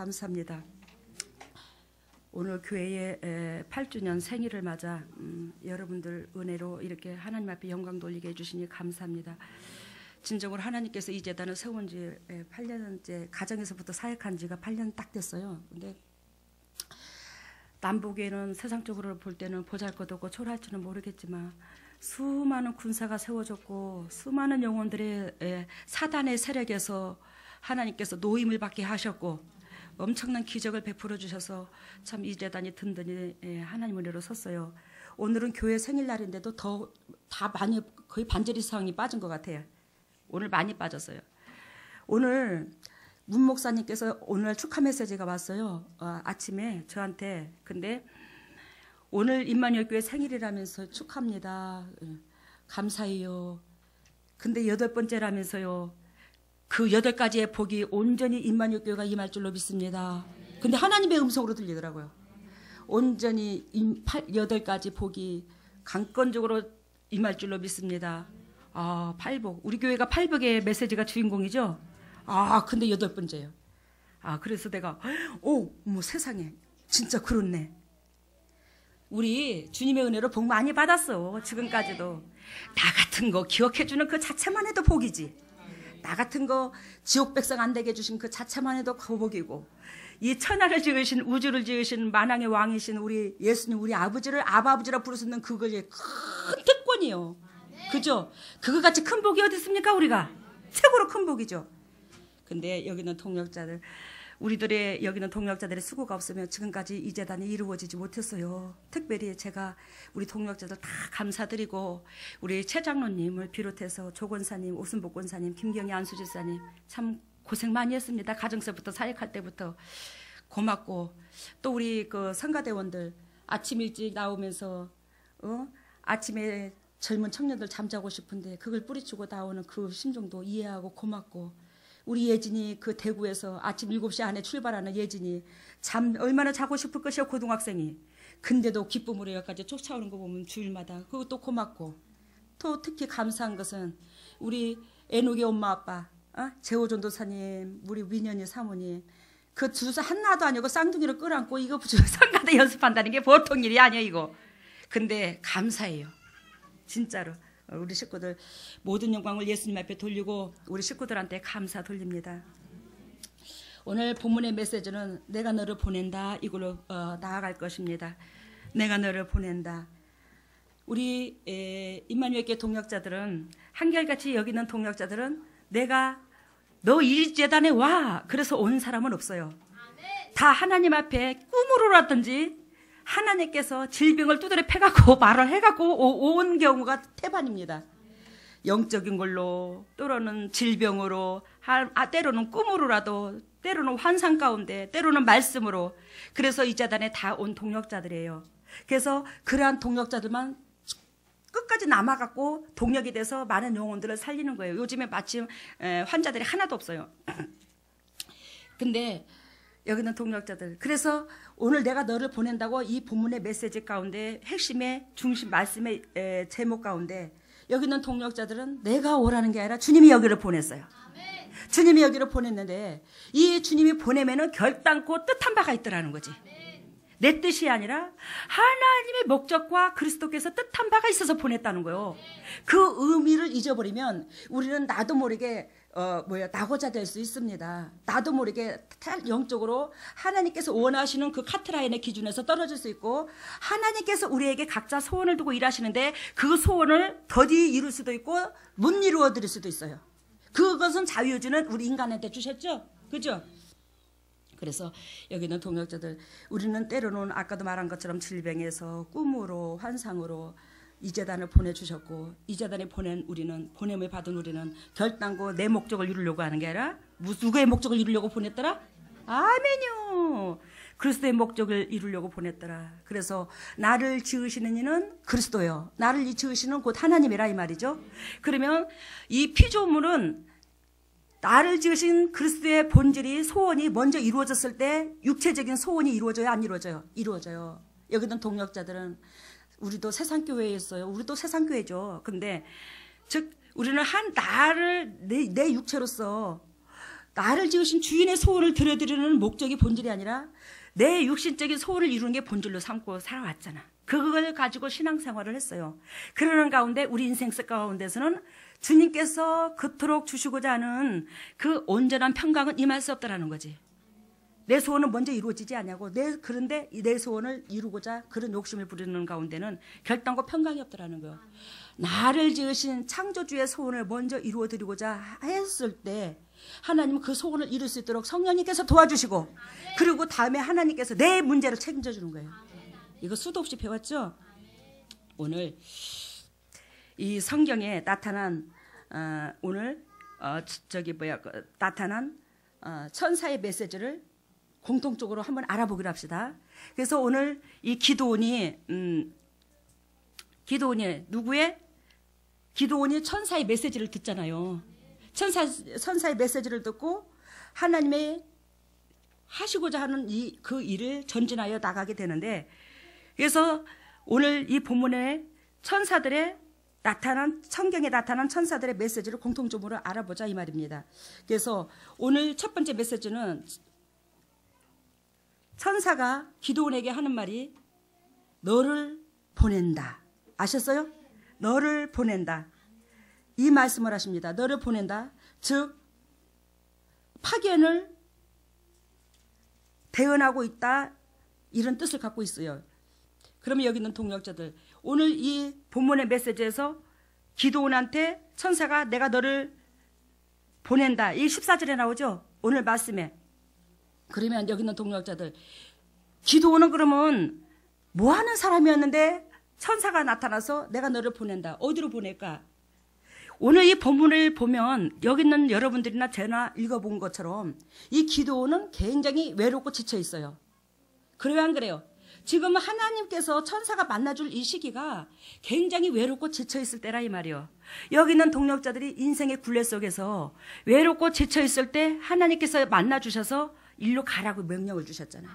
감사합니다. 오늘 교회의 8주년 생일을 맞아 여러분들 은혜로 이렇게 하나님 앞에 영광 돌리게 해주시니 감사합니다. 진정으로 하나님께서 이 재단을 세운 지 8년째, 가정에서부터 사역한 지가 8년 딱 됐어요. 근데 남보기에는 세상적으로 볼 때는 보잘것없고 초라할 줄은 모르겠지만 수많은 군사가 세워졌고 수많은 영혼들의 사단의 세력에서 하나님께서 노임을 받게 하셨고 엄청난 기적을 베풀어 주셔서 참 이 재단이 든든히 하나님 은혜로 섰어요. 오늘은 교회 생일날인데도 다 많이 거의 반절 이상이 빠진 것 같아요. 오늘 많이 빠졌어요. 오늘 문 목사님께서 오늘 축하 메시지가 왔어요. 아침에 저한테. 근데 오늘 임마누엘 교회 생일이라면서 축하합니다. 감사해요. 근데 8번째라면서요. 그 8가지의 복이 온전히 임마누엘 교회가 임할 줄로 믿습니다. 근데 하나님의 음성으로 들리더라고요. 온전히 8가지 복이 강권적으로 임할 줄로 믿습니다. 아, 8복. 우리 교회가 8복의 메시지가 주인공이죠? 아, 근데 8번째예요. 아, 그래서 내가 어머 세상에 진짜 그렇네. 우리 주님의 은혜로 복 많이 받았어. 지금까지도. 나 같은 거 기억해주는 그 자체만 해도 복이지. 나 같은 거 지옥 백성 안 되게 해주신 그 자체만 해도 거복이고, 이 천하를 지으신 우주를 지으신 만왕의 왕이신 우리 예수님, 우리 아버지를 아버지라 부를 수 있는 그것이 큰 특권이요. 그죠? 그거같이 큰 복이 어디 있습니까? 우리가 최고로 큰 복이죠. 근데 여기는 동역자들, 우리들의 여기는 동역자들의 수고가 없으면 지금까지 이 재단이 이루어지지 못했어요. 특별히 제가 우리 동역자들 다 감사드리고, 우리 최 장로님을 비롯해서 조 권사님, 오순복 권사님, 김경희 안수집사님 참 고생 많이 했습니다. 가정서부터 사역할 때부터 고맙고, 또 우리 그 성가대원들 아침 일찍 나오면서 아침에 젊은 청년들 잠자고 싶은데 그걸 뿌리치고 나오는 그 심정도 이해하고 고맙고, 우리 예진이 그 대구에서 아침 7시 안에 출발하는 예진이 잠 얼마나 자고 싶을 것이요, 고등학생이. 근데도 기쁨으로 여기까지 쫓아오는 거 보면 주일마다 그것도 고맙고, 또 특히 감사한 것은 우리 애녹의 엄마 아빠, 재호 전도사님, 우리 민현이 사모님, 그 주사 하나도 아니고 쌍둥이를 끌어안고 이거 성가대 연습한다는 게 보통 일이 아니에요, 이거. 근데 감사해요. 진짜로. 우리 식구들 모든 영광을 예수님 앞에 돌리고 우리 식구들한테 감사 돌립니다. 오늘 본문의 메시지는 내가 너를 보낸다, 이걸로 나아갈 것입니다. 내가 너를 보낸다. 우리 임마누엘 교회 동역자들은, 한결같이 여기는 동역자들은 내가 너 이 재단에 와 그래서 온 사람은 없어요. 다 하나님 앞에 꿈으로라든지 하나님께서 질병을 두드려 패갖고 말을 해갖고 온 경우가 태반입니다. 영적인 걸로, 때로는 질병으로, 때로는 꿈으로라도, 때로는 환상 가운데, 때로는 말씀으로. 그래서 이 재단에 다 온 동역자들이에요. 그래서 그러한 동역자들만 끝까지 남아갖고 동역이 돼서 많은 영혼들을 살리는 거예요. 요즘에 마침 환자들이 하나도 없어요. 근데 여기는 동역자들. 그래서 오늘 내가 너를 보낸다고 이 본문의 메시지 가운데 핵심의 중심 말씀의 제목 가운데 여기는 동역자들은 내가 오라는 게 아니라 주님이 여기를 보냈어요. 아멘. 주님이 여기를 보냈는데 이 주님이 보내면은 결단코 뜻한 바가 있더라는 거지. 아멘. 내 뜻이 아니라 하나님의 목적과 그리스도께서 뜻한 바가 있어서 보냈다는 거예요. 그 의미를 잊어버리면 우리는 나도 모르게 낙오자 될 수 있습니다. 나도 모르게 영적으로 하나님께서 원하시는 그 카트라인의 기준에서 떨어질 수 있고, 하나님께서 우리에게 각자 소원을 두고 일하시는데 그 소원을 더디 이룰 수도 있고 못 이루어 드릴 수도 있어요. 그것은 자유의지는 우리 인간한테 주셨죠. 그죠? 그래서 여기는 동역자들, 우리는 때로는 아까도 말한 것처럼 질병에서, 꿈으로, 환상으로 이 재단을 보내주셨고, 이 재단에 보냄을 받은 우리는 결단코 내 목적을 이루려고 하는 게 아니라 누구의 목적을 이루려고 보냈더라? 아멘요. 그리스도의 목적을 이루려고 보냈더라. 그래서 나를 지으시는 이는 그리스도요, 나를 지으시는 곧 하나님이라, 이 말이죠. 그러면 이 피조물은 나를 지으신 그리스도의 본질이, 소원이 먼저 이루어졌을 때 육체적인 소원이 이루어져요, 안 이루어져요? 이루어져요. 여기는 동역자들은, 우리도 세상교회에 있어요. 우리도 세상교회죠. 근데 즉 우리는 나를 내 육체로서 나를 지으신 주인의 소원을 들여드리는 목적이 본질이 아니라 내 육신적인 소원을 이루는 게 본질로 삼고 살아왔잖아. 그걸 가지고 신앙생활을 했어요. 그러는 가운데 우리 인생 가운데서는 주님께서 그토록 주시고자 하는 그 온전한 평강은 임할 수 없다라는 거지. 내 소원은 먼저 이루어지지 않냐고. 그런데 내 소원을 이루고자 그런 욕심을 부리는 가운데는 결단과 평강이 없다라는 거예요. 나를 지으신 창조주의 소원을 먼저 이루어드리고자 했을 때 하나님은 그 소원을 이룰 수 있도록 성령님께서 도와주시고 그리고 다음에 하나님께서 내 문제를 책임져 주는 거예요. 이거 수도 없이 배웠죠? 오늘 이 성경에 나타난 오늘 나타난 천사의 메시지를 공통적으로 한번 알아보기로 합시다. 그래서 오늘 이 기드온이 기드온이 천사의 메시지를 듣잖아요. 천사의 메시지를 듣고 하나님의 하시고자 하는 그 일을 전진하여 나가게 되는데, 그래서 오늘 이 본문에 성경에 나타난 천사들의 메시지를 공통적으로 알아보자 이 말입니다. 그래서 오늘 첫 번째 메시지는 천사가 기드온에게 하는 말이 너를 보낸다. 아셨어요? 너를 보낸다. 이 말씀을 하십니다. 너를 보낸다. 즉 파견을 대언하고 있다. 이런 뜻을 갖고 있어요. 그러면 여기 있는 동역자들, 오늘 이 본문의 메시지에서 기드온한테 천사가 내가 너를 보낸다. 이 14절에 나오죠? 오늘 말씀에. 그러면 여기 있는 동역자들, 기드온은 그러면 뭐 하는 사람이었는데 천사가 나타나서 내가 너를 보낸다. 어디로 보낼까? 오늘 이 본문을 보면 여기 있는 여러분들이나 제나 읽어본 것처럼 이 기드온은 굉장히 외롭고 지쳐 있어요. 그래요, 안 그래요? 지금 하나님께서 천사가 만나줄 이 시기가 굉장히 외롭고 지쳐있을 때라 이 말이요. 여기 있는 동력자들이 인생의 굴레 속에서 외롭고 지쳐있을 때 하나님께서 만나주셔서 일로 가라고 명령을 주셨잖아요.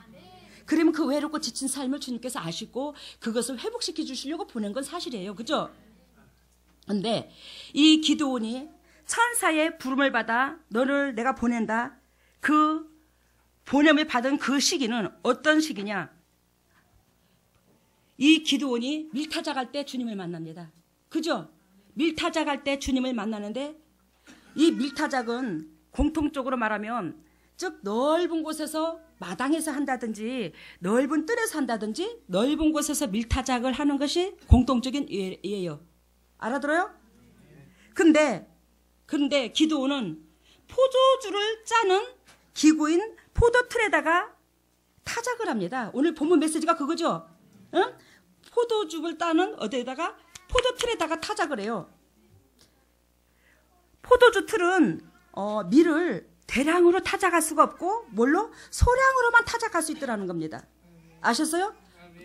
그러면 그 외롭고 지친 삶을 주님께서 아시고 그것을 회복시켜 주시려고 보낸 건 사실이에요. 그죠? 근데 이 기드온이 천사의 부름을 받아 너를 내가 보낸다. 그 보냄을 받은 그 시기는 어떤 시기냐? 이 기드온이 밀타작 때 주님을 만납니다. 그죠? 밀타작 때 주님을 만나는데 이 밀타작은 공통적으로 말하면 즉 넓은 곳에서 마당에서 한다든지 넓은 뜰에서 한다든지 넓은 곳에서 밀타작을 하는 것이 공통적인 예예요. 알아들어요? 근데 기드온은 포도주를 짜는 기구인 포도틀에다가 타작을 합니다. 오늘 본문 메시지가 그거죠? 응? 포도주를 따는 어디에다가 포도틀에다가 타작을 해요. 포도주 틀은 밀을 대량으로 타작할 수가 없고 뭘로? 소량으로만 타작할 수 있더라는 겁니다. 아셨어요?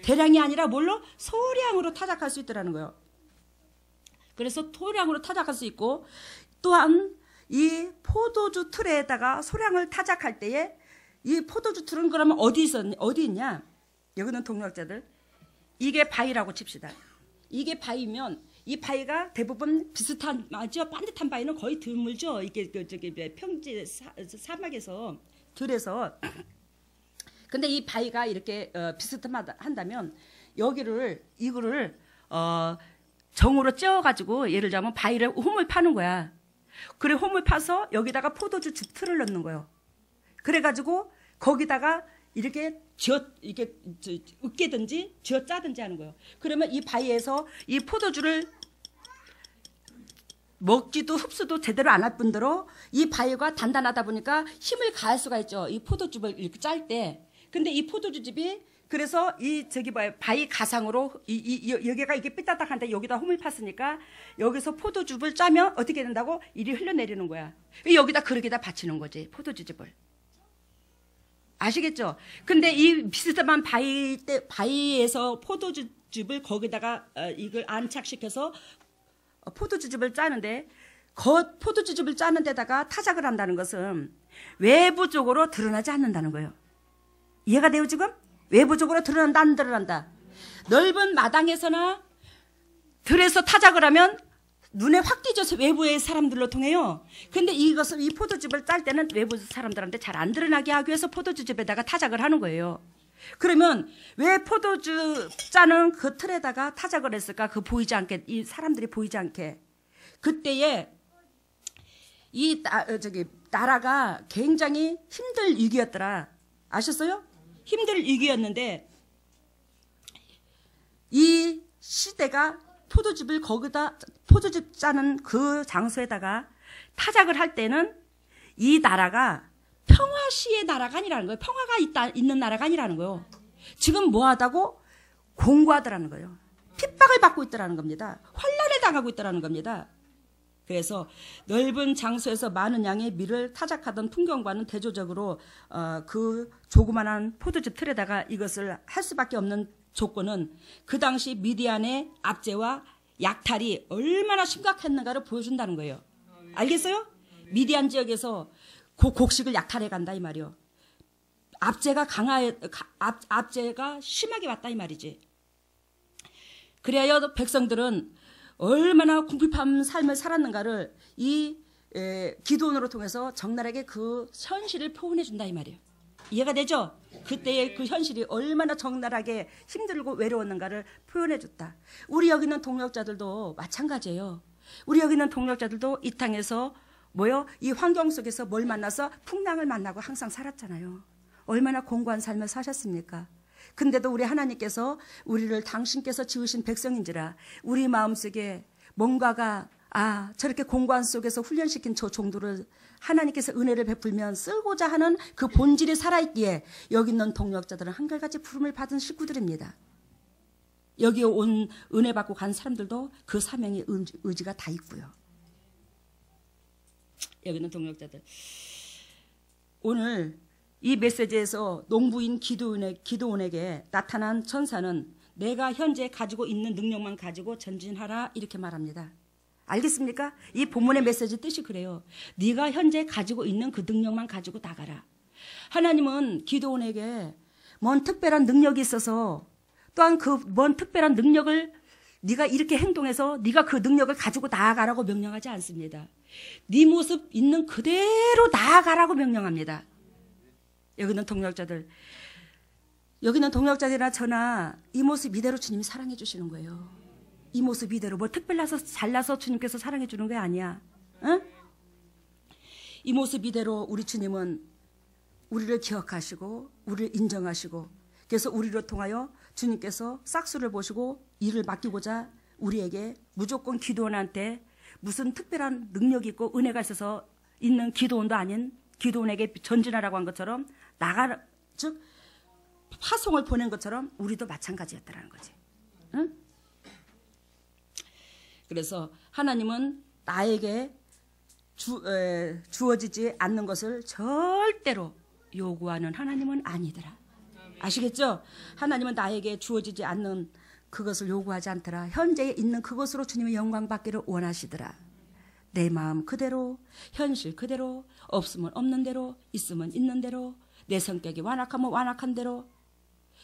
대량이 아니라 뭘로? 소량으로 타작할 수 있더라는 거예요. 그래서 소량으로 타작할 수 있고 또한 이 포도주 틀에다가 소량을 타작할 때에 이 포도주 틀은 그러면 어디 있냐? 여기는 동력자들 이게 바위라고 칩시다. 이게 바위면 이 바위가 대부분 비슷한 맞죠? 반듯한 바위는 거의 드물죠. 이게 평지 사막에서 들에서 근데 이 바위가 이렇게 비슷한다면 이거를 정으로 찧어가지고 예를 들자면 바위를 홈을 파는 거야. 그래 홈을 파서 여기다가 포도주 틀을 넣는 거예요. 그래가지고 거기다가 이렇게 으깨든지 쥐어 짜든지 하는 거예요. 그러면 이 바위에서 이 포도주를 먹지도 흡수도 제대로 안 할 뿐더러 이 바위가 단단하다 보니까 힘을 가할 수가 있죠. 이 포도즙을 이렇게 짤 때. 근데 이 포도주즙이 그래서 바위 가상으로 여기가 이게 삐딱딱한데 여기다 홈을 팠으니까 여기서 포도즙을 짜면 어떻게 된다고? 이리 흘러내리는 거야. 여기다 그릇에다 받치는 거지 포도주즙을. 아시겠죠? 근데 이 비슷한 바위에서 포도주즙을 거기다가 이걸 안착시켜서 포도주즙을 짜는데 포도주즙을 짜는 데다가 타작을 한다는 것은 외부적으로 드러나지 않는다는 거예요. 이해가 돼요 지금? 외부적으로 드러난다 안 드러난다. 넓은 마당에서나 들에서 타작을 하면 눈에 확 띄져서 외부의 사람들로 통해요. 근데 이것을 이 포도즙을 짤 때는 외부 사람들한테 잘 안 드러나게 하기 위해서 포도주즙에다가 타작을 하는 거예요. 그러면 왜 포도즙 짜는 그 틀에다가 타작을 했을까? 그 보이지 않게, 이 사람들이 보이지 않게. 그때에 이 나라가 굉장히 힘들 위기였더라. 아셨어요? 힘들 위기였는데 이 시대가 포도즙 짜는 그 장소에다가 타작을 할 때는 이 나라가 평화시의 나라가 아니라는 거예요. 평화가 있는 나라가 아니라는 거예요. 지금 뭐 하다고? 공고하더라는 거예요. 핍박을 받고 있더라는 겁니다. 환란을 당하고 있더라는 겁니다. 그래서 넓은 장소에서 많은 양의 밀을 타작하던 풍경과는 대조적으로 그 조그만한 포도즙 틀에다가 이것을 할 수밖에 없는 조건은 그 당시 미디안의 압제와 약탈이 얼마나 심각했는가를 보여준다는 거예요. 알겠어요? 미디안 지역에서 곡식을 약탈해 간다 이 말이요. 압제가 심하게 왔다 이 말이지. 그래야 백성들은 얼마나 궁핍한 삶을 살았는가를 이 기도원으로 통해서 적나라하게 그 현실을 표현해 준다 이 말이에요. 이해가 되죠? 그때의 그 현실이 얼마나 적나라하게 힘들고 외로웠는가를 표현해 줬다. 우리 여기 있는 동력자들도 마찬가지예요. 우리 여기 있는 동력자들도 이 땅에서 이 환경 속에서 뭘 만나서 풍랑을 만나고 항상 살았잖아요. 얼마나 공고한 삶을 사셨습니까? 근데도 우리 하나님께서 우리를 당신께서 지으신 백성인지라 우리 마음속에 뭔가가 저렇게 공고한 속에서 훈련시킨 저 종도를 하나님께서 은혜를 베풀면 쓰고자 하는 그 본질이 살아있기에 여기 있는 동력자들은 한결같이 부름을 받은 식구들입니다. 여기 온 은혜 받고 간 사람들도 그 사명의 의지가 다 있고요. 여기 있는 동력자들. 오늘 이 메시지에서 농부인 기드온에게 나타난 천사는 내가 현재 가지고 있는 능력만 가지고 전진하라 이렇게 말합니다. 알겠습니까? 이 본문의 메시지 뜻이 그래요. 네가 현재 가지고 있는 그 능력만 가지고 나가라. 하나님은 기드온에게 뭔 특별한 능력이 있어서 또한 그 뭔 특별한 능력을 네가 이렇게 행동해서 네가 그 능력을 가지고 나아가라고 명령하지 않습니다. 네 모습 있는 그대로 나아가라고 명령합니다. 여기는 동력자들이나 저나 이 모습 이대로 주님이 사랑해 주시는 거예요. 이 모습 이대로 특별해서 잘나서 주님께서 사랑해 주는 게 아니야. 응? 이 모습 이대로 우리 주님은 우리를 기억하시고 우리를 인정하시고 그래서 우리를 통하여 주님께서 싹수를 보시고 일을 맡기고자 우리에게 무조건 기도원한테 무슨 특별한 능력이 있고 은혜가 있어서 있는 기도원도 아닌 기도원에게 전진하라고 한 것처럼 즉 파송을 보낸 것처럼 우리도 마찬가지였다라는 거지. 응? 그래서 하나님은 나에게 주어지지 않는 것을 절대로 요구하는 하나님은 아니더라. 아시겠죠? 하나님은 나에게 주어지지 않는 그것을 요구하지 않더라. 현재에 있는 그것으로 주님의 영광 받기를 원하시더라. 내 마음 그대로, 현실 그대로, 없으면 없는 대로, 있으면 있는 대로, 내 성격이 완악하면 완악한 대로.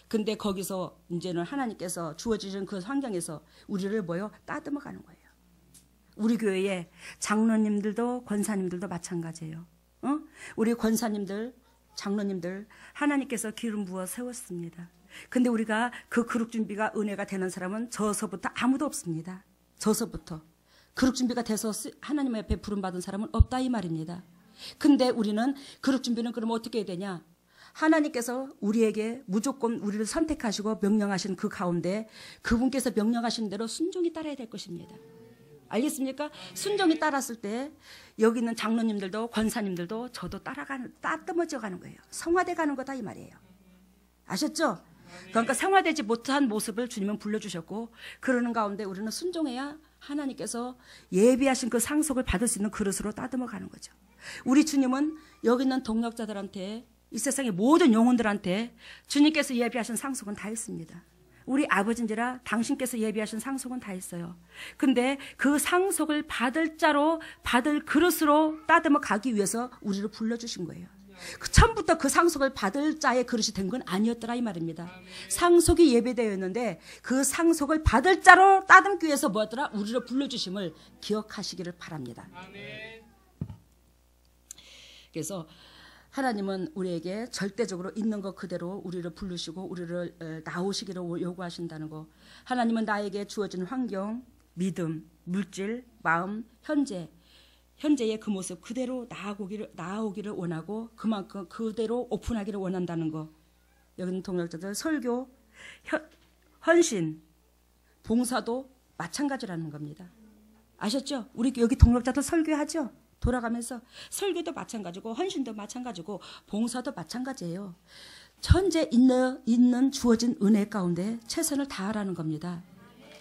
근데 거기서 이제는 하나님께서 주어지신 그 환경에서 우리를 따듬어 가는 거예요. 우리 교회에 장로님들도 권사님들도 마찬가지예요. 우리 권사님들, 장로님들 하나님께서 기름 부어 세웠습니다. 근데 우리가 그 그룹 준비가 은혜가 되는 사람은 저서부터 아무도 없습니다. 저서부터. 그룹 준비가 돼서 하나님의 앞에 부름 받은 사람은 없다 이 말입니다. 근데 우리는 그룹 준비는 그럼 어떻게 해야 되냐? 하나님께서 우리에게 무조건 우리를 선택하시고 명령하신 그 가운데 그분께서 명령하신 대로 순종히 따라야 될 것입니다. 알겠습니까? 순종이 따랐을 때 여기 있는 장로님들도 권사님들도 저도 따듬어져 가는 거예요. 성화돼 가는 거다 이 말이에요. 아셨죠? 그러니까 성화되지 못한 모습을 주님은 불러주셨고 그러는 가운데 우리는 순종해야 하나님께서 예비하신 그 상속을 받을 수 있는 그릇으로 따듬어 가는 거죠. 우리 주님은 여기 있는 동력자들한테 이 세상의 모든 영혼들한테 주님께서 예비하신 상속은 다 있습니다. 우리 아버지인지라 당신께서 예비하신 상속은 다 있어요. 근데 그 상속을 받을 자로 받을 그릇으로 따듬어 가기 위해서 우리를 불러주신 거예요. 처음부터 그 상속을 받을 자의 그릇이 된 건 아니었더라 이 말입니다. 상속이 예배되었는데 그 상속을 받을 자로 따듬기 위해서 뭐였더라? 우리를 불러주심을 기억하시기를 바랍니다. 그래서 하나님은 우리에게 절대적으로 있는 것 그대로 우리를 부르시고 우리를 나오시기를 요구하신다는 거. 하나님은 나에게 주어진 환경, 믿음, 물질, 마음, 현재의 그 모습 그대로 나아오기를 원하고 그만큼 그대로 오픈하기를 원한다는 거. 여기는 동역자들 설교, 헌신, 봉사도 마찬가지라는 겁니다. 아셨죠? 우리 여기 동역자들 설교하죠? 돌아가면서 설교도 마찬가지고 헌신도 마찬가지고 봉사도 마찬가지예요. 현재 있는 주어진 은혜 가운데 최선을 다하라는 겁니다.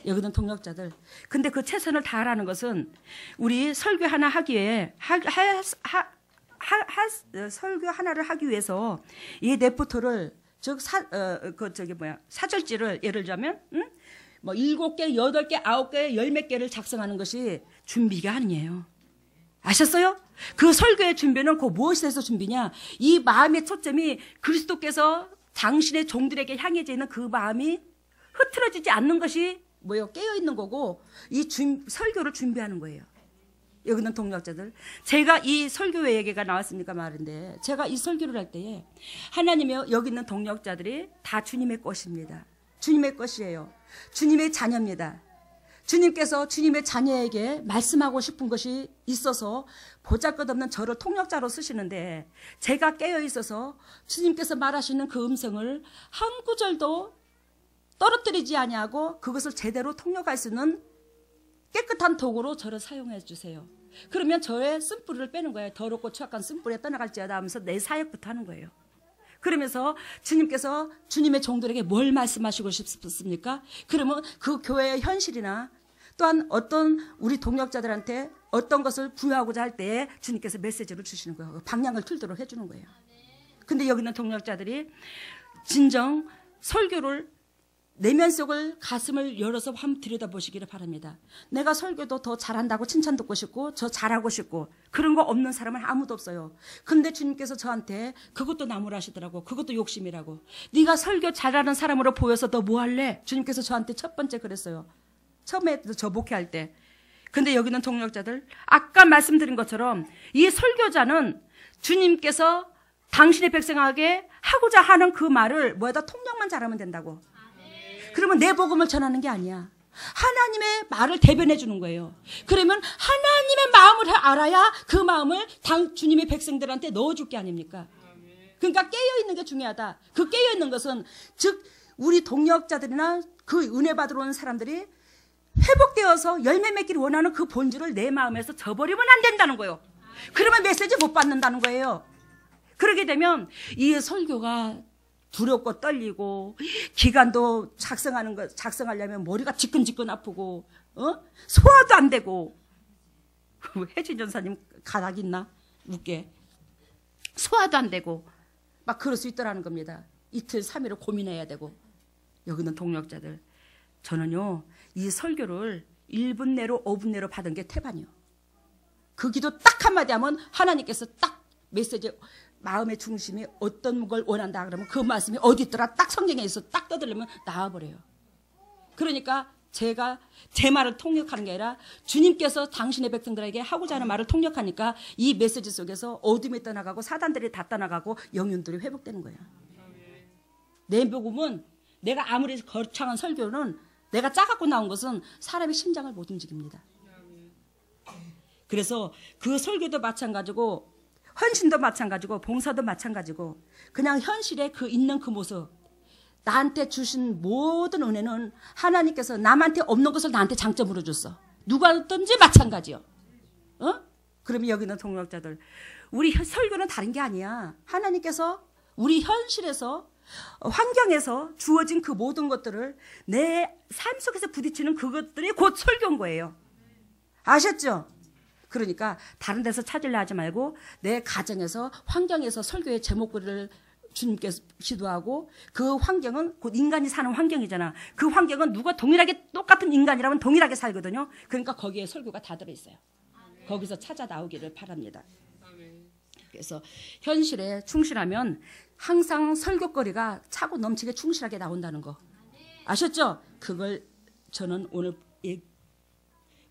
여기는 동역자들. 근데 그 최선을 다하라는 것은 우리 설교 하나 하기에 설교 하나를 하기 위해서 이 네프토를 사절지를 예를 들자면 뭐 7개, 8개, 9개, 10몇 개를 작성하는 것이 준비가 아니에요. 아셨어요? 그 설교의 준비는 그 무엇에서 준비냐? 이 마음의 초점이 그리스도께서 당신의 종들에게 향해져 있는 그 마음이 흐트러지지 않는 것이 뭐예요? 깨어있는 거고 이 설교를 준비하는 거예요. 여기는 동역자들. 제가 이 설교회 얘기가 나왔으니까 말인데 제가 이 설교를 할 때에 하나님이 여기 있는 동역자들이 다 주님의 것입니다. 주님의 것이에요. 주님의 자녀입니다. 주님께서 주님의 자녀에게 말씀하고 싶은 것이 있어서 보잘것없는 저를 통역자로 쓰시는데 제가 깨어있어서 주님께서 말하시는 그 음성을 한 구절도 떨어뜨리지 아니하고 그것을 제대로 통역할 수 있는 깨끗한 도구로 저를 사용해 주세요. 그러면 저의 쓴뿌리를 빼는 거예요. 더럽고 추악한 쓴뿌리에 떠나갈지어다 하면서 내 사역부터 하는 거예요. 그러면서 주님께서 주님의 종들에게 뭘 말씀하시고 싶습니까? 그러면 그 교회의 현실이나 또한 어떤 우리 동역자들한테 어떤 것을 부여하고자 할 때에 주님께서 메시지를 주시는 거예요. 방향을 틀도록 해주는 거예요. 근데 여기 있는 동역자들이 진정 설교를 내면 속을 가슴을 열어서 한번 들여다보시기를 바랍니다. 내가 설교도 더 잘한다고 칭찬 듣고 싶고 저 잘하고 싶고 그런 거 없는 사람은 아무도 없어요. 근데 주님께서 저한테 그것도 나무라시더라고. 그것도 욕심이라고. 네가 설교 잘하는 사람으로 보여서 너 뭐 할래? 주님께서 저한테 첫 번째 그랬어요. 처음에 저 목회할 때. 근데 여기는 동역자들 아까 말씀드린 것처럼 이 설교자는 주님께서 당신의 백성에게 하고자 하는 그 말을 뭐에다 통역만 잘하면 된다고. 그러면 내 복음을 전하는 게 아니야. 하나님의 말을 대변해 주는 거예요. 그러면 하나님의 마음을 알아야 그 마음을 주님의 백성들한테 넣어줄 게 아닙니까? 그러니까 깨어있는 게 중요하다. 그 깨어있는 것은 즉 우리 동역자들이나 그 은혜 받으러 온 사람들이 회복되어서 열매 맺기를 원하는 그 본질을 내 마음에서 저버리면 안 된다는 거예요. 그러면 메시지 못 받는다는 거예요. 그러게 되면 이 설교가 두렵고 떨리고 기간도 작성하려면 머리가 지끈지끈 아프고 소화도 안 되고 혜진 전사님 가닥 있나? 웃게 소화도 안 되고 막 그럴 수 있더라는 겁니다. 이틀 3일을 고민해야 되고. 여기는 동역자들 저는요 이 설교를 1분 내로 5분 내로 받은 게 태반이요. 그 기도 딱 한마디 하면 하나님께서 딱 메시지 마음의 중심이 어떤 걸 원한다 그러면 그 말씀이 어디 있더라 딱 성경에 있어 딱 떠들려면 나와버려요. 그러니까 제가 제 말을 통역하는 게 아니라 주님께서 당신의 백성들에게 하고자 하는 말을 통역하니까 이 메시지 속에서 어둠이 떠나가고 사단들이 다 떠나가고 영혼들이 회복되는 거예요. 내 복음은 내가 아무리 거창한 설교는 내가 짜갖고 나온 것은 사람의 심장을 못 움직입니다. 그래서 그 설교도 마찬가지고 헌신도 마찬가지고 봉사도 마찬가지고 그냥 현실에 그 있는 그 모습 나한테 주신 모든 은혜는 하나님께서 남한테 없는 것을 나한테 장점으로 줬어. 누가든지 마찬가지요. 그러면 여기 있는 동역자들 우리 설교는 다른 게 아니야. 하나님께서 우리 현실에서 환경에서 주어진 그 모든 것들을 내 삶 속에서 부딪히는 그것들이 곧 설교인 거예요. 아셨죠? 그러니까 다른 데서 찾으려 하지 말고 내 가정에서 환경에서 설교의 제목을 주님께서 기도하고 그 환경은 곧 인간이 사는 환경이잖아. 그 환경은 누가 동일하게 똑같은 인간이라면 동일하게 살거든요. 그러니까 거기에 설교가 다 들어있어요. 거기서 찾아 나오기를 바랍니다. 그래서 현실에 충실하면 항상 설교거리가 차고 넘치게 충실하게 나온다는 거 아셨죠? 그걸 저는 오늘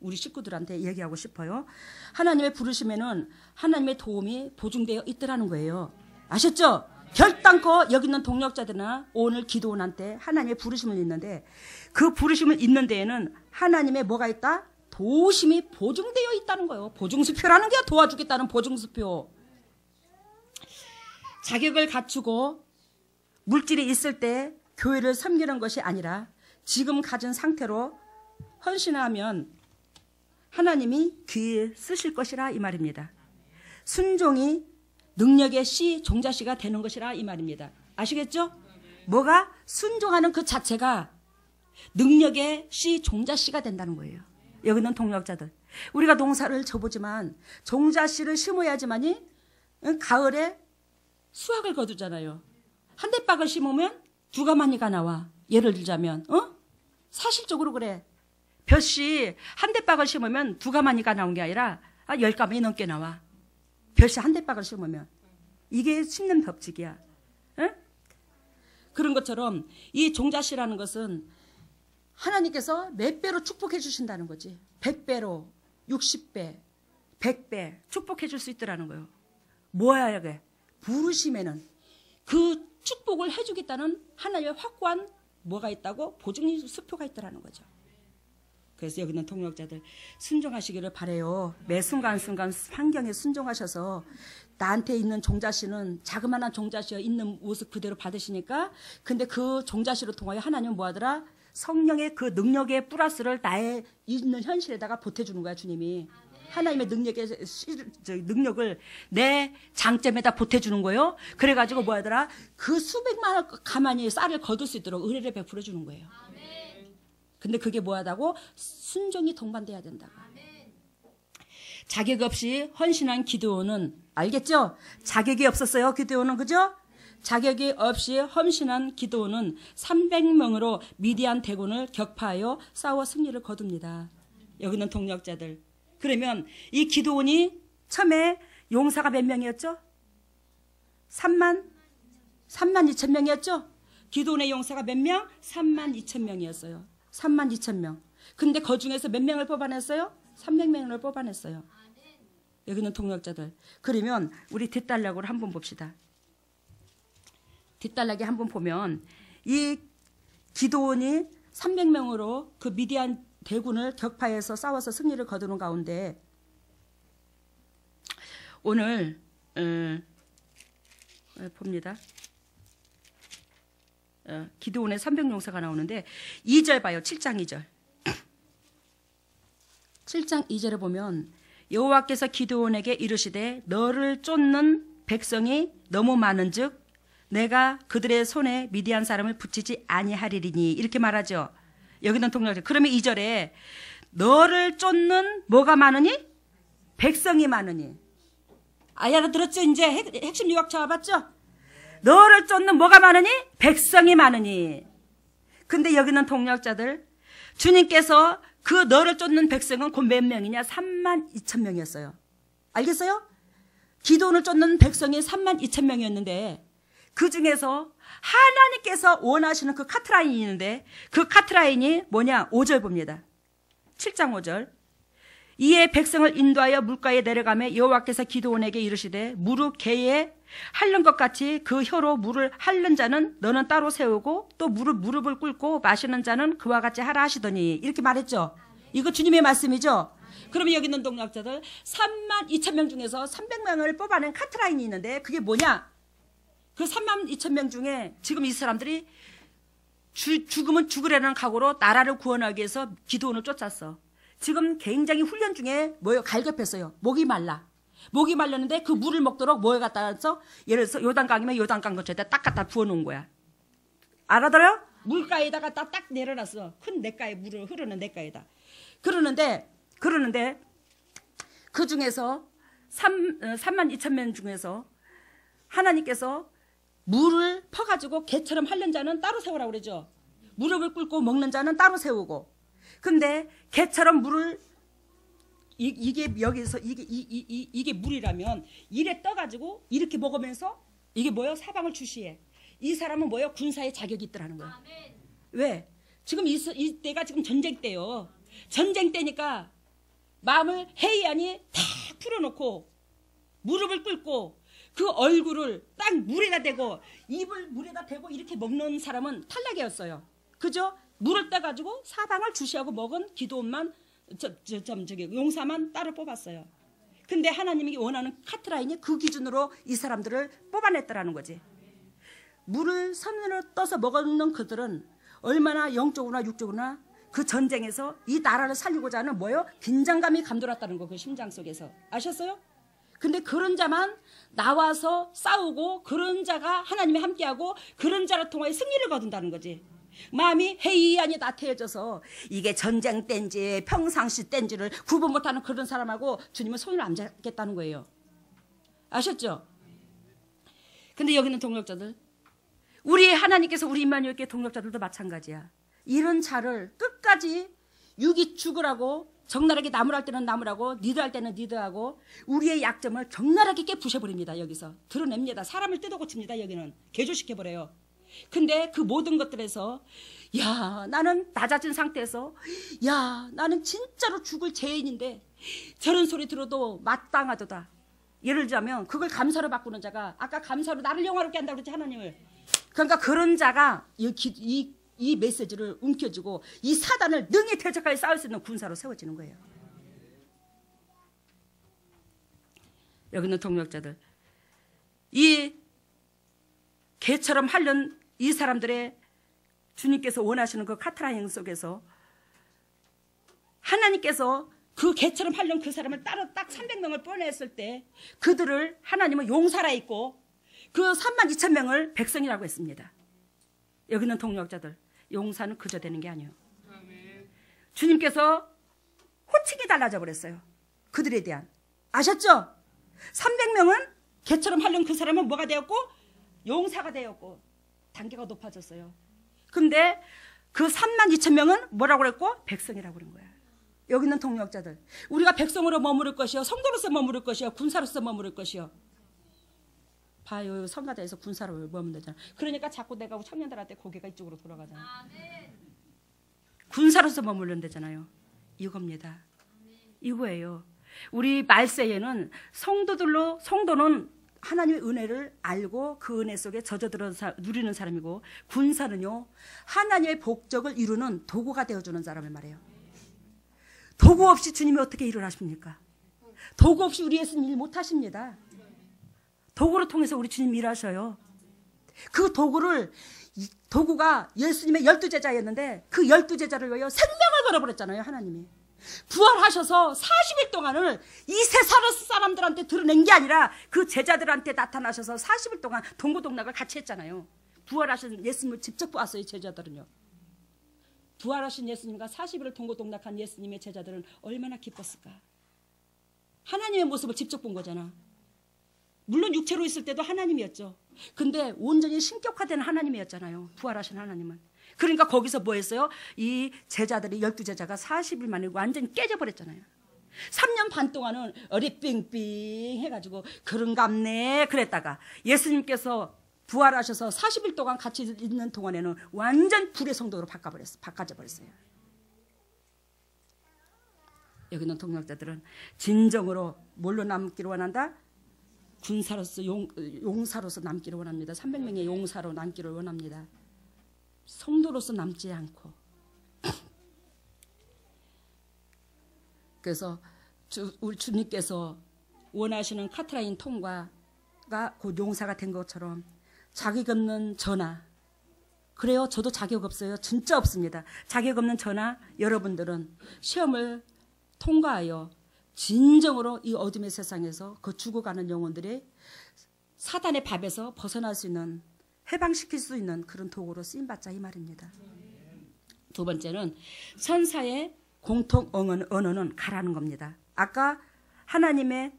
우리 식구들한테 얘기하고 싶어요. 하나님의 부르심에는 하나님의 도움이 보증되어 있더라는 거예요. 아셨죠? 결단코 여기 있는 동력자들이나 오늘 기도원한테 하나님의 부르심을 있는데 그 부르심을 있는 데에는 하나님의 뭐가 있다? 도우심이 보증되어 있다는 거예요. 보증수표라는 게 도와주겠다는 보증수표. 자격을 갖추고 물질이 있을 때 교회를 섬기는 것이 아니라 지금 가진 상태로 헌신하면 하나님이 귀에 쓰실 것이라 이 말입니다. 순종이 능력의 씨, 종자씨가 되는 것이라 이 말입니다. 아시겠죠? 뭐가? 순종하는 그 자체가 능력의 씨, 종자씨가 된다는 거예요. 여기는 동력자들. 우리가 농사를 져보지만 종자씨를 심어야지만이 가을에 수확을 거두잖아요. 한 대박을 심으면 두 가마니가 나와. 예를 들자면 사실적으로 그래. 볕이 한 대박을 심으면 두 가마니가 나온 게 아니라 10가마니 넘게 나와. 볕이 한 대박을 심으면. 이게 심는 법칙이야. 응? 그런 것처럼 이 종자씨라는 것은 하나님께서 몇 배로 축복해 주신다는 거지. 100배로, 60배, 100배 축복해 줄 수 있더라는 거예요. 뭐야 이게? 부르심에는 그 축복을 해주겠다는 하나님의 확고한 뭐가 있다고? 보증 수표가 있더라는 거죠. 그래서 여기 있는 동력자들 순종하시기를 바라요. 매 순간순간 환경에 순종하셔서 나한테 있는 종자씨는 자그마한 종자씨가 있는 모습 그대로 받으시니까 근데 그 종자씨로 통하여 하나님은 뭐하더라? 성령의 그 능력의 플러스를 나의 있는 현실에다가 보태주는 거야 주님이. 하나님의 능력을 내 장점에다 보태주는 거예요. 그래가지고 뭐하더라? 그 수백만 가만히 쌀을 거둘 수 있도록 은혜를 베풀어 주는 거예요. 근데 그게 뭐하다고? 순종이 동반돼야 된다고. 자격 없이 헌신한 기드온은 알겠죠? 자격이 없었어요. 기드온은 그죠? 자격이 없이 헌신한 기드온은 300명으로 미디안 대군을 격파하여 싸워 승리를 거둡니다. 여기는 동력자들. 그러면 이 기드온이 처음에 용사가 몇 명이었죠? 3만 2천 명이었죠? 기드온의 용사가 몇 명? 3만 2천 명이었어요. 3만 2천 명. 근데 그 중에서 몇 명을 뽑아냈어요? 300명을 뽑아냈어요. 여기는 동력자들. 그러면 우리 뒷단락으로 한번 봅시다. 뒷단락에 한번 보면 이 기드온이 300명으로 그 미디안 대군을 격파해서 싸워서 승리를 거두는 가운데 오늘 봅니다. 기드온의 300용사가 나오는데 2절 봐요. 7장 2절. 7장 2절에 보면 여호와께서 기드온에게 이르시되 너를 쫓는 백성이 너무 많은즉 내가 그들의 손에 미디안 사람을 붙이지 아니하리니 이렇게 말하죠. 여기는 동력자. 그러면 2절에 너를 쫓는 뭐가 많으니? 백성이 많으니. 알아들었죠? 이제 핵심 유학 잡았죠? 너를 쫓는 뭐가 많으니? 백성이 많으니. 근데 여기는 동력자들 주님께서 그 너를 쫓는 백성은 곧 몇 명이냐? 3만 2천 명이었어요. 알겠어요? 기드온을 쫓는 백성이 3만 2천 명이었는데 그 중에서 하나님께서 원하시는 그 카트라인이 있는데 그 카트라인이 뭐냐? 5절 봅니다. 7장 5절. 이에 백성을 인도하여 물가에 내려가매 여호와께서 기드온에게 이르시되 무릎 개에 핥는 것 같이 그 혀로 물을 핥는 자는 너는 따로 세우고 또 무릎을 꿇고 마시는 자는 그와 같이 하라 하시더니 이렇게 말했죠. 이거 주님의 말씀이죠. 그러면 여기 있는 동력자들 3만 2천 명 중에서 300명을 뽑아낸 카트라인이 있는데 그게 뭐냐? 그 3만 2천 명 중에 지금 이 사람들이 죽으면 죽으려는 각오로 나라를 구원하기 위해서 기드온을 쫓았어. 지금 굉장히 훈련 중에 갈급했어요. 목이 말라. 목이 말렸는데 그 물을 먹도록 뭐에 갖다 놨어? 예를 들어서 요단강이면 요단강 근처에다 딱 갖다 부어놓은 거야. 알아들어요? 물가에다가 딱 내려놨어. 큰 냇가에 물을 흐르는 냇가에다. 그러는데 그 중에서 3만 2천 명 중에서 하나님께서 물을 퍼가지고 개처럼 핥는 자는 따로 세우라고 그러죠. 무릎을 꿇고 먹는 자는 따로 세우고. 근데 개처럼 물을 이게 여기서 이게 물이라면 이래 떠가지고 이렇게 먹으면서 이게 뭐예요? 사방을 주시해. 이 사람은 뭐예요? 군사의 자격이 있더라는 거예요. 왜? 지금 이때가 지금 전쟁 때요. 전쟁 때니까 마음을 해이하니 다 풀어놓고 무릎을 꿇고 그 얼굴을 딱 물에다 대고 입을 물에다 대고 이렇게 먹는 사람은 탈락이었어요. 그죠? 물을 떠가지고 사방을 주시하고 먹은 기도원만 용사만 따로 뽑았어요. 근데 하나님이 원하는 카트라인이 그 기준으로 이 사람들을 뽑아냈더라는 거지. 물을 손으로 떠서 먹는 그들은 얼마나 영적으로나 육적으로나 그 전쟁에서 이 나라를 살리고자 하는 뭐예요? 긴장감이 감돌았다는 거, 그 심장 속에서. 아셨어요? 근데 그런 자만 나와서 싸우고 그런 자가 하나님이 함께하고 그런 자를 통하여 승리를 거둔다는 거지. 마음이 해이하니 나태해져서 이게 전쟁 땐지 평상시 땐지를 구분 못하는 그런 사람하고 주님은 손을 안 잡겠다는 거예요. 아셨죠? 근데 여기는 동력자들, 우리 하나님께서 우리 임마누엘교회 동력자들도 마찬가지야. 이런 자를 끝까지 육이 죽으라고 적나라하게 나무랄 때는 나무라고 니드할 때는 니드하고 우리의 약점을 적나라하게 깨부셔버립니다. 여기서 드러냅니다. 사람을 뜯어고칩니다. 여기는 개조시켜버려요. 근데 그 모든 것들에서 야, 나는 낮아진 상태에서 야, 나는 진짜로 죽을 죄인인데 저런 소리 들어도 마땅하도다. 예를 들자면 그걸 감사로 바꾸는 자가, 아까 감사로 나를 영화롭게 한다고 그랬지, 하나님을. 그러니까 그런 자가 이 메시지를 움켜쥐고 이 사단을 능히 대적하여 싸울 수 있는 군사로 세워지는 거예요. 여기는 동력자들, 이 개처럼 핥는 이 사람들의 주님께서 원하시는 그 카트라인 속에서 하나님께서 그 개처럼 핥는 그 사람을 따로 딱 300명을 뽑아냈을 때 그들을 하나님은 용사라 했고 그 32,000명을 백성이라고 했습니다. 여기는 동력자들, 용사는 그저 되는 게 아니에요. 주님께서 호칭이 달라져 버렸어요. 그들에 대한. 아셨죠? 300명은 개처럼 핥는 그 사람은 뭐가 되었고 용사가 되었고 단계가 높아졌어요. 근데 그 32,000명은 뭐라고 그랬고 백성이라고 그런 거야. 여기 있는 동력자들, 우리가 백성으로 머무를 것이요, 성도로서 머무를 것이요, 군사로서 머무를 것이요. 봐요, 성가대에서 군사로 머문다잖아. 그러니까 자꾸 내가 청년들한테 고개가 이쪽으로 돌아가잖아. 군사로서 머무른다잖아요. 이겁니다. 이거예요. 우리 말세에는 성도는 하나님의 은혜를 알고 그 은혜 속에 젖어들어서 누리는 사람이고, 군사는요 하나님의 복적을 이루는 도구가 되어주는 사람을 말해요. 도구 없이 주님이 어떻게 일을 하십니까? 도구 없이 우리 예수님 일 못하십니다. 도구를 통해서 우리 주님 일하셔요. 그 도구가 예수님의 12제자였는데 그 12제자를 위하여 생명을 걸어버렸잖아요. 하나님이 부활하셔서 40일 동안을 이 세상 사람들한테 드러낸 게 아니라 그 제자들한테 나타나셔서 40일 동안 동고동락을 같이 했잖아요. 부활하신 예수님을 직접 보았어요. 제자들은요. 부활하신 예수님과 40일을 동고동락한 예수님의 제자들은 얼마나 기뻤을까. 하나님의 모습을 직접 본 거잖아. 물론 육체로 있을 때도 하나님이었죠. 근데 온전히 신격화된 하나님이었잖아요. 부활하신 하나님은. 그러니까 거기서 뭐 했어요? 이 제자들이 12제자가 40일 만에 완전히 깨져버렸잖아요. 3년 반 동안은 어리삥삥 해가지고 그런갑네 그랬다가 예수님께서 부활하셔서 40일 동안 같이 있는 동안에는 완전 불의 성도로 바꿔져 버렸어요. 여기 있는 동력자들은 진정으로 뭘로 남기를 원한다? 군사로서 용사로서 남기를 원합니다. 300명의 용사로 남기를 원합니다. 성도로서 남지 않고. 그래서 우리 주님께서 원하시는 카트라인 통과가 곧 용사가 된 것처럼 자격 없는 저나, 그래요, 저도 자격 없어요. 진짜 없습니다. 자격 없는 저나 여러분들은 시험을 통과하여 진정으로 이 어둠의 세상에서 그 죽어가는 영혼들이 사단의 밥에서 벗어날 수 있는, 해방시킬 수 있는 그런 도구로 쓰임받자 이 말입니다. 두 번째는 천사의 공통 언어는 가라는 겁니다. 아까 하나님의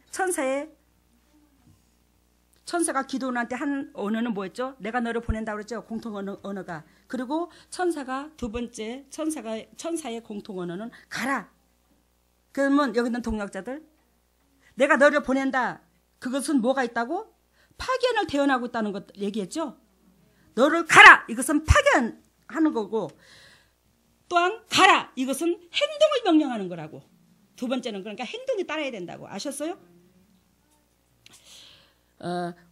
천사가 기도원한테 한 언어는 뭐였죠? 내가 너를 보낸다고 그랬죠? 공통 언어가. 그리고 천사가 두 번째 천사의 공통 언어는 가라. 그러면 여기 있는 동력자들, 내가 너를 보낸다. 그것은 뭐가 있다고? 파견을 대언하고 있다는 것 얘기했죠. 너를 가라. 이것은 파견하는 거고, 또한 가라. 이것은 행동을 명령하는 거라고. 두 번째는 그러니까 행동이 따라야 된다고. 아셨어요?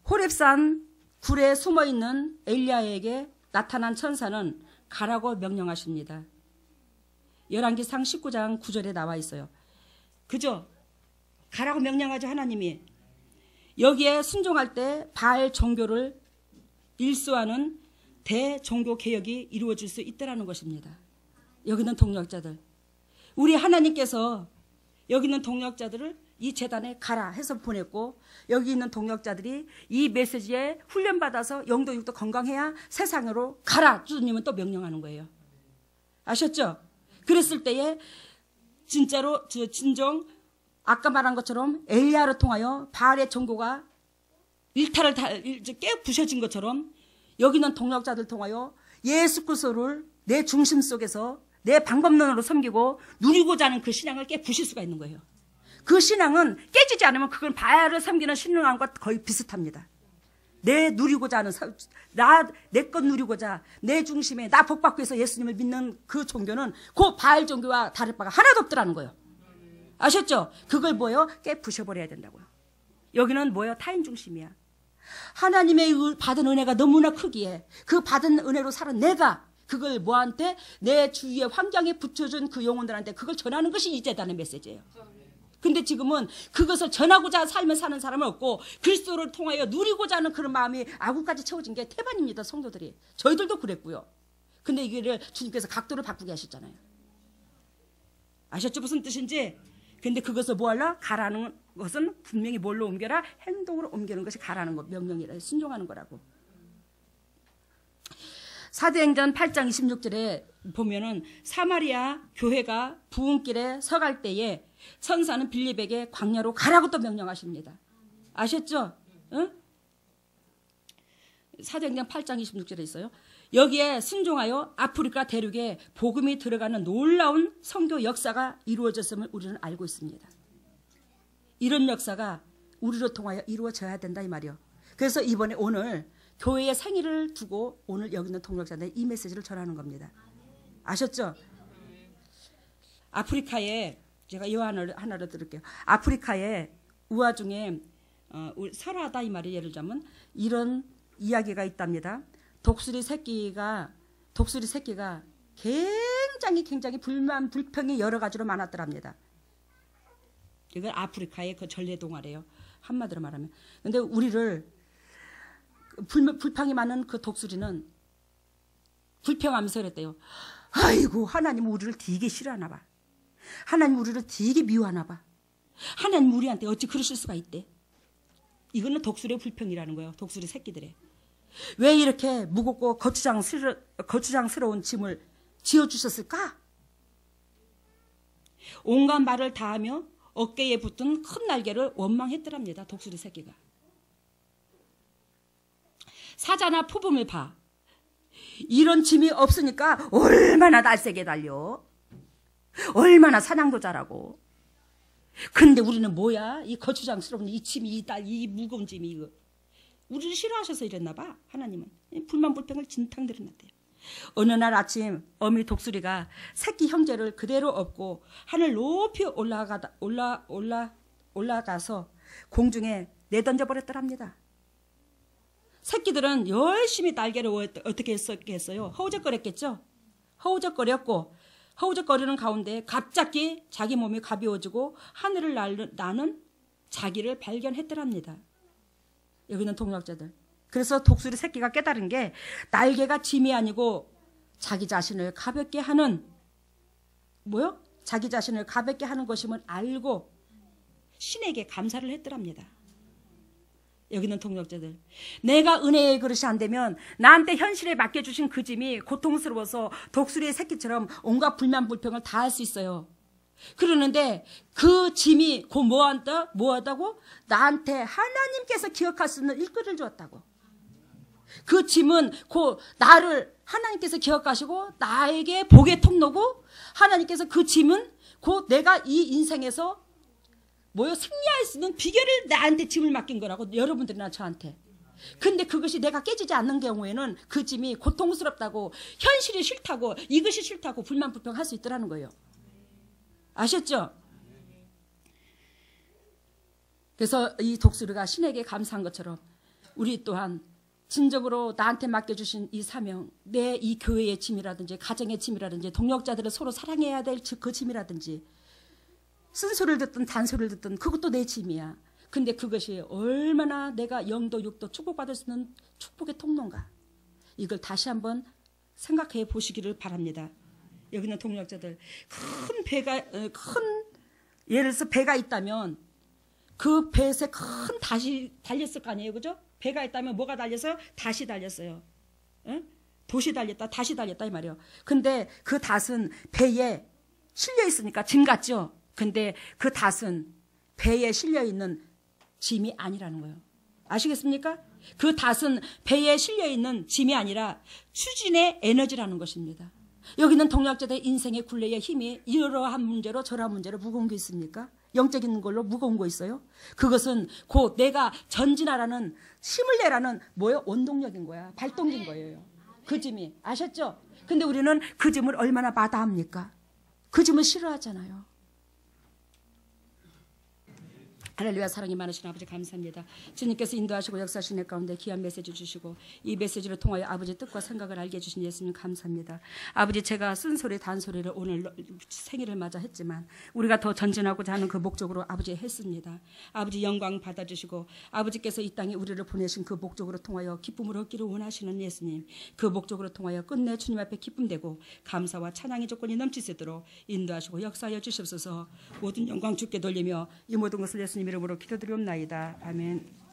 호렙산 굴에 숨어있는 엘리야에게 나타난 천사는 가라고 명령하십니다. 열왕기상 19장 9절에 나와 있어요. 그죠? 가라고 명령하죠, 하나님이. 여기에 순종할 때 바알 종교를 일수하는 대종교 개혁이 이루어질 수 있다는 것입니다. 여기 있는 동력자들, 우리 하나님께서 여기 있는 동력자들을 이 재단에 가라 해서 보냈고, 여기 있는 동력자들이 이 메시지에 훈련받아서 영도 육도 건강해야 세상으로 가라. 주님은 또 명령하는 거예요. 아셨죠? 그랬을 때에 진짜로 진정 아까 말한 것처럼 엘리야를 통하여 바알의 종교가 일탈을 깨 부셔진 것처럼 여기 있는 동력자들 통하여 예수 그리스도를 내 중심 속에서 내 방법론으로 섬기고 누리고자 하는 그 신앙을 깨 부실 수가 있는 거예요. 그 신앙은 깨지지 않으면 그건 바알을 섬기는 신앙과 거의 비슷합니다. 내 누리고자 하는, 내 것 누리고자, 내 중심에 나 복받기 위해서 예수님을 믿는 그 종교는 그 바알 종교와 다를 바가 하나도 없더라는 거예요. 아셨죠? 그걸 뭐예요? 깨 부셔버려야 된다고요. 여기는 뭐예요? 타인 중심이야. 하나님의 받은 은혜가 너무나 크기에 그 받은 은혜로 살은 내가 그걸 뭐한테? 내 주위의 환경에 붙여준 그 영혼들한테 그걸 전하는 것이 이 재단의 메시지예요. 근데 지금은 그것을 전하고자 삶을 사는 사람은 없고 그리스도를 통하여 누리고자 하는 그런 마음이 아구까지 채워진 게 태반입니다. 성도들이. 저희들도 그랬고요. 근데 이거를 주님께서 각도를 바꾸게 하셨잖아요. 아셨죠? 무슨 뜻인지? 근데 그것을 뭐 하려? 가라는 것은 분명히 뭘로 옮겨라? 행동으로 옮기는 것이 가라는 거, 명령이라 순종하는 거라고. 사도행전 8장 26절에 보면은 사마리아 교회가 부흥길에 서갈 때에 천사는 빌립에게 광야로 가라고 또 명령하십니다. 아셨죠? 응? 사도행전 8장 26절에 있어요. 여기에 순종하여 아프리카 대륙에 복음이 들어가는 놀라운 선교 역사가 이루어졌음을 우리는 알고 있습니다. 이런 역사가 우리로 통하여 이루어져야 된다 이 말이요. 그래서 이번에 오늘 교회의 생일을 두고 오늘 여기 있는 동력자들이 이 메시지를 전하는 겁니다. 아셨죠? 아프리카에 제가 이 하나를 들을게요. 아프리카에 우화 중에 설하다 이 말이 예를 들자면 이런 이야기가 있답니다. 독수리 새끼가 굉장히 불만 불평이 여러 가지로 많았더랍니다. 이건 아프리카의 그 전래동화래요. 한마디로 말하면. 근데 우리를 불평이 많은 그 독수리는 불평하면서 그랬대요. 아이고 하나님 우리를 되게 싫어하나 봐. 하나님 우리를 되게 미워하나 봐. 하나님 우리한테 어찌 그러실 수가 있대. 이거는 독수리의 불평이라는 거예요. 독수리 새끼들의. 왜 이렇게 무겁고 거추장스러운 짐을 지어주셨을까? 온갖 말을 다하며 어깨에 붙은 큰 날개를 원망했더랍니다. 독수리 새끼가. 사자나 포범을 봐. 이런 짐이 없으니까 얼마나 날쌔게 달려. 얼마나 사냥도 잘하고. 근데 우리는 뭐야? 이 거추장스러운 이 짐이 이 무거운 짐이 이거. 우리를 싫어하셔서 이랬나 봐. 하나님은 불만 불평을 진탕 들여놨대요. 어느 날 아침 어미 독수리가 새끼 형제를 그대로 업고 하늘 높이 올라가서 공중에 내던져 버렸더랍니다. 새끼들은 열심히 날개를 어떻게 했어요? 허우적거렸겠죠? 허우적거리는 가운데 갑자기 자기 몸이 가벼워지고 하늘을 나는 자기를 발견했더랍니다. 여기는 동력자들. 그래서 독수리 새끼가 깨달은 게 날개가 짐이 아니고 자기 자신을 가볍게 하는 자기 자신을 가볍게 하는 것임을 알고 신에게 감사를 했더랍니다. 여기는 동력자들. 내가 은혜의 그릇이 안 되면 나한테 현실에 맡겨주신 그 짐이 고통스러워서 독수리의 새끼처럼 온갖 불만 불평을 다 할 수 있어요. 그러는데 그 짐이 곧 뭐하다고? 나한테 하나님께서 기억할 수 있는 일거리를 주었다고. 그 짐은 곧 나를 하나님께서 기억하시고 나에게 복의 통로고 하나님께서 그 짐은 곧 내가 이 인생에서 승리할 수 있는 비결을 나한테 짐을 맡긴 거라고 여러분들이나 저한테. 근데 그것이 내가 깨지지 않는 경우에는 그 짐이 고통스럽다고 현실이 싫다고 이것이 싫다고 불만불평할 수 있더라는 거예요. 아셨죠? 그래서 이 독수리가 신에게 감사한 것처럼 우리 또한 진정으로 나한테 맡겨주신 이 사명, 내 이 교회의 짐이라든지 가정의 짐이라든지 동역자들을 서로 사랑해야 될 그 짐이라든지 쓴소리를 듣든 단소리를 듣든 그것도 내 짐이야. 근데 그것이 얼마나 내가 영도 육도 축복받을 수 있는 축복의 통로인가. 이걸 다시 한번 생각해 보시기를 바랍니다. 여기 있는 동역자들 예를 들어서 배가 있다면 그 배에 큰 닷이 달렸을 거 아니에요. 그죠? 배가 있다면 뭐가 달려서? 닷이 달렸어요. 응? 돛이 달렸다, 닷이 달렸다 이 말이에요. 근데 그 닷은 배에 실려 있으니까 짐 같죠? 근데 그 닷은 배에 실려 있는 짐이 아니라는 거예요. 아시겠습니까? 그 닷은 배에 실려 있는 짐이 아니라 추진의 에너지라는 것입니다. 여기는 동역자들의 인생의 굴레의 힘이 이러한 문제로 저러한 문제로 무거운 게 있습니까? 영적인 걸로 무거운 거 있어요? 그것은 곧 내가 전진하라는 힘을 내라는 원동력인 거야. 발동인 거예요. 그 짐이. 아셨죠? 근데 우리는 그 짐을 얼마나 마다합니까? 그 짐을 싫어하잖아요. 할렐루야. 사랑이 많으신 아버지 감사합니다. 주님께서 인도하시고 역사하신 내 가운데 귀한 메시지 주시고 이 메시지를 통하여 아버지 뜻과 생각을 알게 해주신 예수님 감사합니다. 아버지 제가 쓴소리 단소리를 오늘 생일을 맞아 했지만 우리가 더 전진하고자 하는 그 목적으로 아버지 했습니다. 아버지 영광 받아주시고 아버지께서 이 땅에 우리를 보내신 그 목적으로 통하여 기쁨을 얻기를 원하시는 예수님, 그 목적으로 통하여 끝내 주님 앞에 기쁨되고 감사와 찬양의 조건이 넘치도록 인도하시고 역사하여 주시옵소서. 모든 영광 주께 돌리며 이 모든 것을 예수님 이름으로 기도드리옵나이다. 아멘.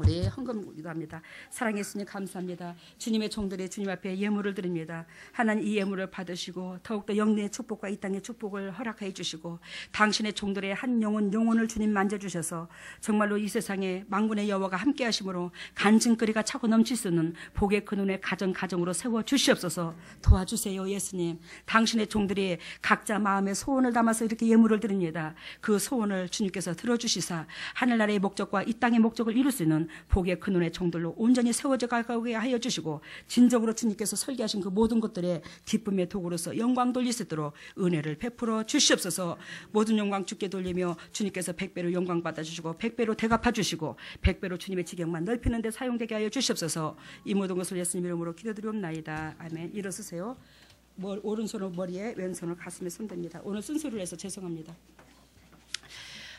우리 헌금 기도합니다. 사랑의 예수님 감사합니다. 주님의 종들이 주님 앞에 예물을 드립니다. 하나님 이 예물을 받으시고 더욱더 영리의 축복과 이 땅의 축복을 허락해 주시고 당신의 종들의 한 영혼을 주님 만져주셔서 정말로 이 세상에 만군의 여호와가 함께 하심으로 간증거리가 차고 넘칠 수 있는 복의 근원의 가정으로 세워 주시옵소서. 도와주세요 예수님. 당신의 종들이 각자 마음의 소원을 담아서 이렇게 예물을 드립니다. 그 소원을 주님께서 들어주시사 하늘나라의 목적과 이 땅의 목적을 이룰 수 있는 복의 근원의 종들로 온전히 세워져 가게 하여 주시고 진정으로 주님께서 설계하신 그 모든 것들의 기쁨의 도구로서 영광 돌릴 수 있도록 은혜를 베풀어 주시옵소서. 모든 영광 주께 돌리며 주님께서 100배로 영광 받아주시고 100배로 대갚아 주시고 100배로 주님의 지경만 넓히는 데 사용되게 하여 주시옵소서. 이 모든 것을 예수님 이름으로 기도드리옵나이다. 아멘. 일어서세요. 오른손을 머리에 왼손을 가슴에 손댑니다. 오늘 쓴소리를 해서 죄송합니다.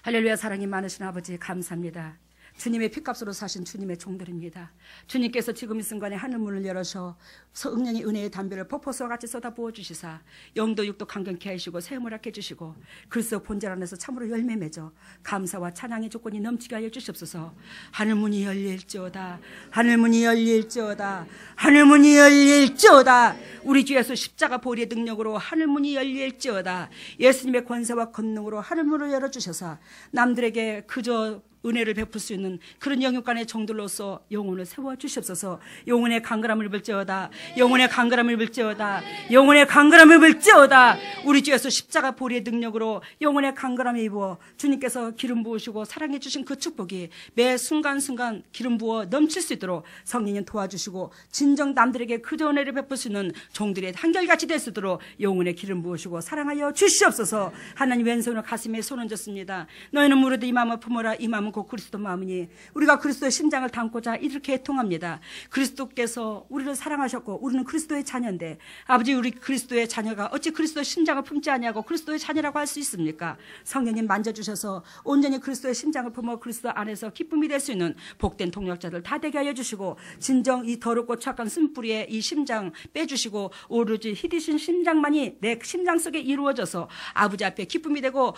할렐루야. 사랑이 많으신 아버지 감사합니다. 주님의 피값으로 사신 주님의 종들입니다. 주님께서 지금 이 순간에 하늘문을 열어서 성령의 은혜의 담배를 폭포수와 같이 쏟아부어 주시사 영도 육도 강경케 하시고 세움을 하게 해주시고 그리스도 본질 안에서 참으로 열매 맺어 감사와 찬양의 조건이 넘치게 하여 주시옵소서. 하늘문이 열릴지어다. 하늘문이 열릴지어다. 하늘문이 열릴지어다. 우리 주 예수 십자가 보리의 능력으로 하늘문이 열릴지어다. 예수님의 권세와 권능으로 하늘문을 열어주셔서 남들에게 그저 은혜를 베풀 수 있는 그런 영육간의 종들로서 영혼을 세워주시옵소서. 영혼의 강건함을 입을지어다. 영혼의 강건함을 입을지어다. 영혼의 강건함을 입을지어다. 우리 주 예수 십자가 보리의 능력으로 영혼의 강건함을 입어 주님께서 기름 부으시고 사랑해 주신 그 축복이 매 순간순간 기름 부어 넘칠 수 있도록 성령님 도와주시고 진정 남들에게 그저 은혜를 베풀 수 있는 종들의 한결같이 될 수 있도록 영혼의 기름 부으시고 사랑하여 주시옵소서. 하나님 왼손을 가슴에 손 얹었습니다. 너희는 무릇 이 마음을 품어라. 이 마음은 곧 그리스도 마음이니 우리가 그리스도의 심장을 담고자 이렇게 통합니다. 그리스도께서 우리를 사랑하셨고 우리는 그리스도의 자녀인데 아버지 우리 그리스도의 자녀가 어찌 그리스도의 심장을 품지 아니하고 그리스도의 자녀라고 할 수 있습니까? 성령님 만져주셔서 온전히 그리스도의 심장을 품어 그리스도 안에서 기쁨이 될 수 있는 복된 동역자들 다 되게 하여 주시고 진정 이 더럽고 착한 쓴뿌리의 이 심장 빼주시고 오로지 희디신 심장만이 내 심장 속에 이루어져서 아버지 앞에 기쁨이 되고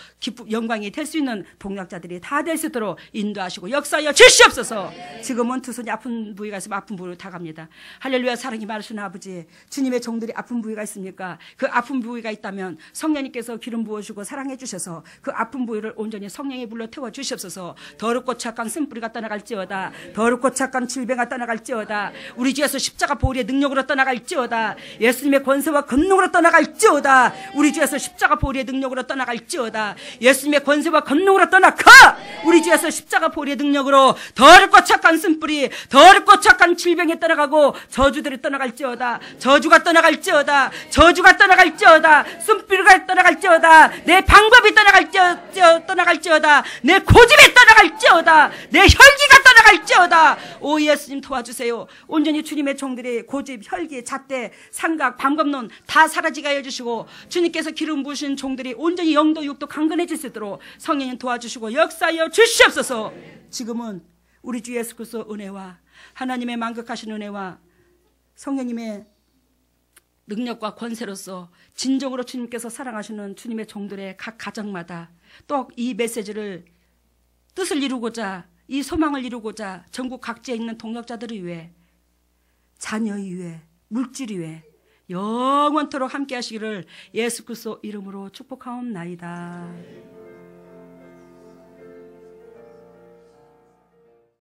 영광이 될 수 있는 동역자들이 다 될 수 있도록 인도하시고 역사하여 주시옵소서. 지금은 두 손이 아픈 부위가 있으면 아픈 부위로 다 갑니다. 할렐루야. 사랑이 많으신 아버지, 주님의 종들이 아픈 부위가 있습니까? 그 아픈 부위가 있다면 성령님께서 기름 부어주고 사랑해 주셔서 그 아픈 부위를 온전히 성령의 불로 태워 주시옵소서. 더럽고 착한 쓴뿌리가 떠나갈지어다. 더럽고 착한 질병가 떠나갈지어다. 우리 주 예수 십자가 보혈의 능력으로 떠나갈지어다. 예수님의 권세와 권능으로 떠나갈지어다. 우리 주 예수 십자가 보혈의 능력으로 떠나갈지어다. 예수님의 권세와 권능으로 떠나가. 우리 주 예수 십자가 보혈의 능력으로 더럽고 착한 쓴뿌리, 더럽고 착한 질병이 떠나가고 저주들이 떠나갈지어다. 저주가 떠나갈지어다. 저주가 떠나갈지어다. 쓴뿌리가 떠나갈지어다. 내 방법이 떠나갈지어다. 내 고집이 떠나갈지어다. 내 혈기가 떠나갈지어다. 오 예수님 도와주세요. 온전히 주님의 종들의 고집, 혈기, 잣대, 삼각, 방법론 다 사라지게 해주시고 주님께서 기름 부으신 종들이 온전히 영도 육도 강건해질 수 있도록 성령님 도와주시고 역사하여 주시옵소서. 지금은 우리 주 예수 그리스도 은혜와 하나님의 만극하신 은혜와 성령님의 능력과 권세로서 진정으로 주님께서 사랑하시는 주님의 종들의 각 가정마다 또 이 메시지를 뜻을 이루고자, 이 소망을 이루고자 전국 각지에 있는 동역자들을 위해, 자녀 위해, 물질 위해 영원토록 함께 하시기를 예수 그리스도 이름으로 축복하옵나이다.